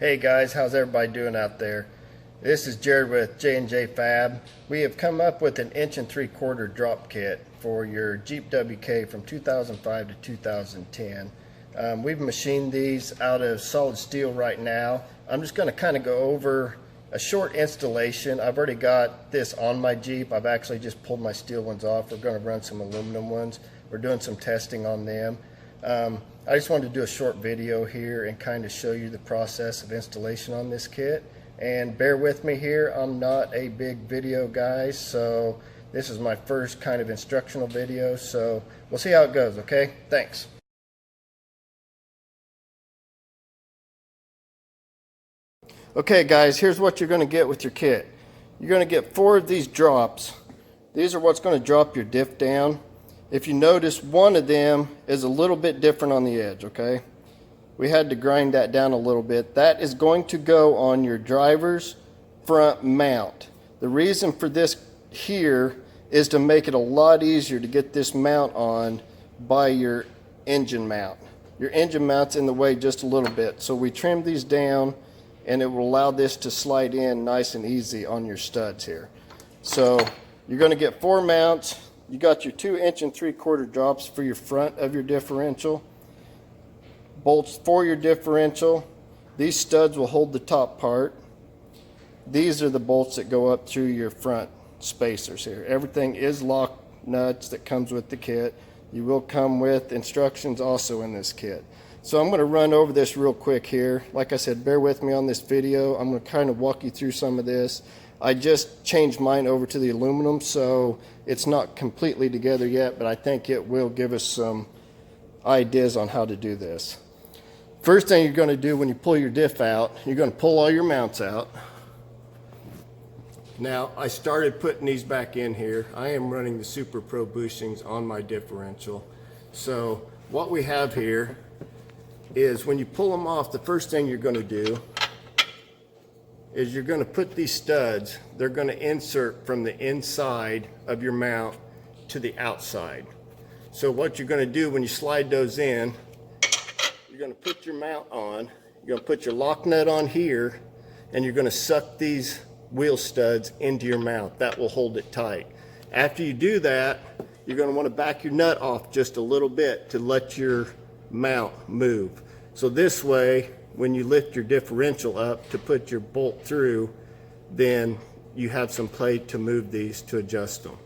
Hey guys, how's everybody doing out there? This is Jared with J&J Fab. We have come up with an 1 3/4 drop kit for your Jeep WK from 2005 to 2010. We've machined these out of solid steel right now. I'm just going to kind of go over a short installation. I've already got this on my Jeep. I've actually just pulled my steel ones off. We're going to run some aluminum ones. We're doing some testing on them. I just wanted to do a short video here and kind of show you the process of installation on this kit. And bear with me here, I'm not a big video guy, so this is my first kind of instructional video, so we'll see how it goes, okay? Thanks. Okay guys, here's what you're going to get with your kit. You're going to get 4 of these drops. These are what's going to drop your diff down. If you notice, one of them is a little bit different on the edge, okay? We had to grind that down a little bit. That is going to go on your driver's front mount. The reason for this here is to make it a lot easier to get this mount on by your engine mount. Your engine mount's in the way just a little bit, so we trimmed these down and it will allow this to slide in nice and easy on your studs here. So you're going to get 4 mounts. You got your 2 1 3/4 drops for your front of your differential, bolts for your differential. These studs will hold the top part. These are the bolts that go up through your front spacers here. Everything is lock nuts that comes with the kit. You will come with instructions also in this kit. So I'm going to run over this real quick here. Like I said, bear with me on this video. I'm going to kind of walk you through some of this. I just changed mine over to the aluminum, so it's not completely together yet, but I think it will give us some ideas on how to do this. First thing you're going to do when you pull your diff out, you're going to pull all your mounts out. Now, I started putting these back in here. I am running the Super Pro bushings on my differential. So what we have here is when you pull them off, the first thing you're going to do is you're going to put these studs, they're going to insert from the inside of your mount to the outside. So what you're going to do when you slide those in, you're going to put your mount on, you're going to put your lock nut on here, and you're going to suck these wheel studs into your mount. That will hold it tight. After you do that, you're going to want to back your nut off just a little bit to let your mount move. So this way, when you lift your differential up to put your bolt through, then you have some play to move these to adjust them.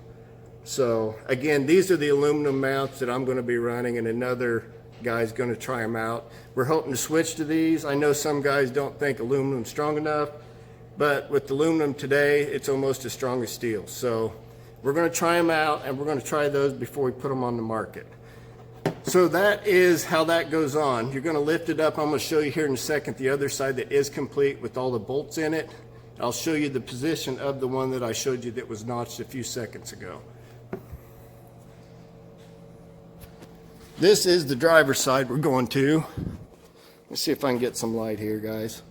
So again, these are the aluminum mounts that I'm going to be running, and another guy's going to try them out. We're hoping to switch to these. I know some guys don't think aluminum's strong enough, but with aluminum today, it's almost as strong as steel. So we're going to try them out, and we're going to try those before we put them on the market. So that is how that goes on. You're going to lift it up. I'm going to show you here in a second the other side that is complete with all the bolts in it. I'll show you the position of the one that I showed you that was notched a few seconds ago. This is the driver's side we're going to. Let's see if I can get some light here, guys.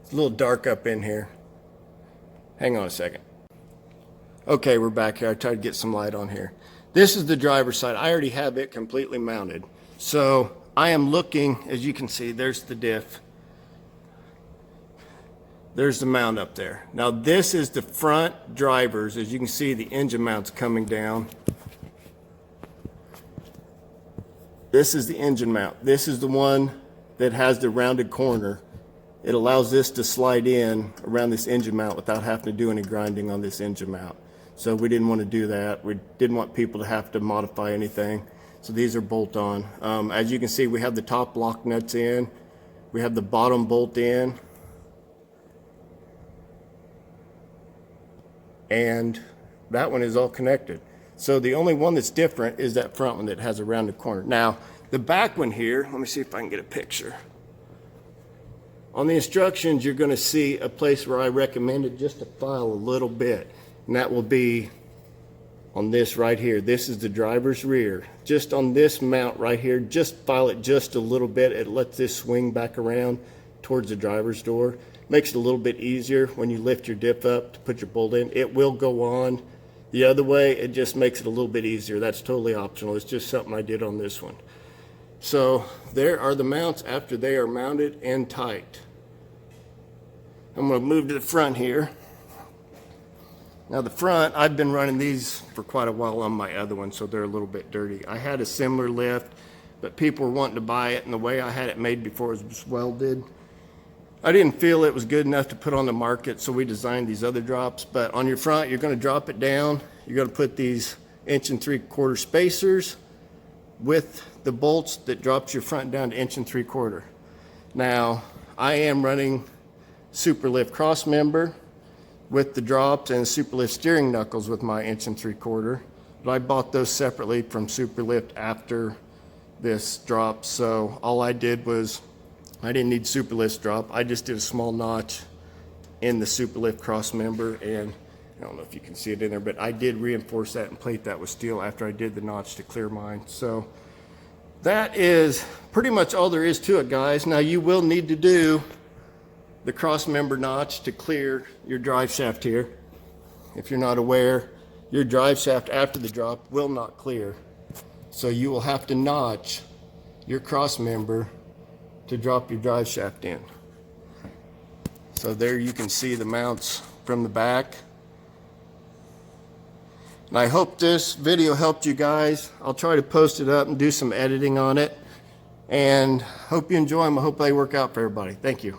It's a little dark up in here. Hang on a second. Okay, we're back here. I tried to get some light on here. This is the driver's side. I already have it completely mounted. So I am looking, as you can see, there's the diff. There's the mount up there. Now this is the front drivers. As you can see, the engine mount's coming down. This is the engine mount. This is the one that has the rounded corner. It allows this to slide in around this engine mount without having to do any grinding on this engine mount. So we didn't want to do that. We didn't want people to have to modify anything. So these are bolt on. As you can see, we have the top lock nuts in. We have the bottom bolt in. And that one is all connected. So the only one that's different is that front one that has a rounded corner. Now, the back one here, let me see if I can get a picture. On the instructions, you're going to see a place where I recommended just to file a little bit. And that will be on this right here. This is the driver's rear. Just on this mount right here, just file it just a little bit. It lets this swing back around towards the driver's door. Makes it a little bit easier when you lift your diff up to put your bolt in. It will go on the other way. It just makes it a little bit easier. That's totally optional. It's just something I did on this one. So there are the mounts after they are mounted and tight. I'm going to move to the front here. Now the front, I've been running these for quite a while on my other one, so they're a little bit dirty. I had a similar lift, but people were wanting to buy it, and the way I had it made before it was welded. I didn't feel it was good enough to put on the market, so we designed these other drops. But on your front, you're going to drop it down. You're going to put these 1 3/4 spacers with the bolts that drops your front down to 1 3/4. Now, I am running Superlift cross member with the drops and Superlift steering knuckles with my 1 3/4. But I bought those separately from Superlift after this drop. So all I did was, I didn't need Superlift drop. I just did a small notch in the Superlift cross member, and I don't know if you can see it in there, but I did reinforce that and plate that with steel after I did the notch to clear mine. So that is pretty much all there is to it, guys. Now you will need to do the cross member notch to clear your drive shaft here. If you're not aware, your drive shaft after the drop will not clear. So you will have to notch your cross member to drop your drive shaft in. So there you can see the mounts from the back. And I hope this video helped you guys. I'll try to post it up and do some editing on it. And hope you enjoy them. I hope they work out for everybody. Thank you.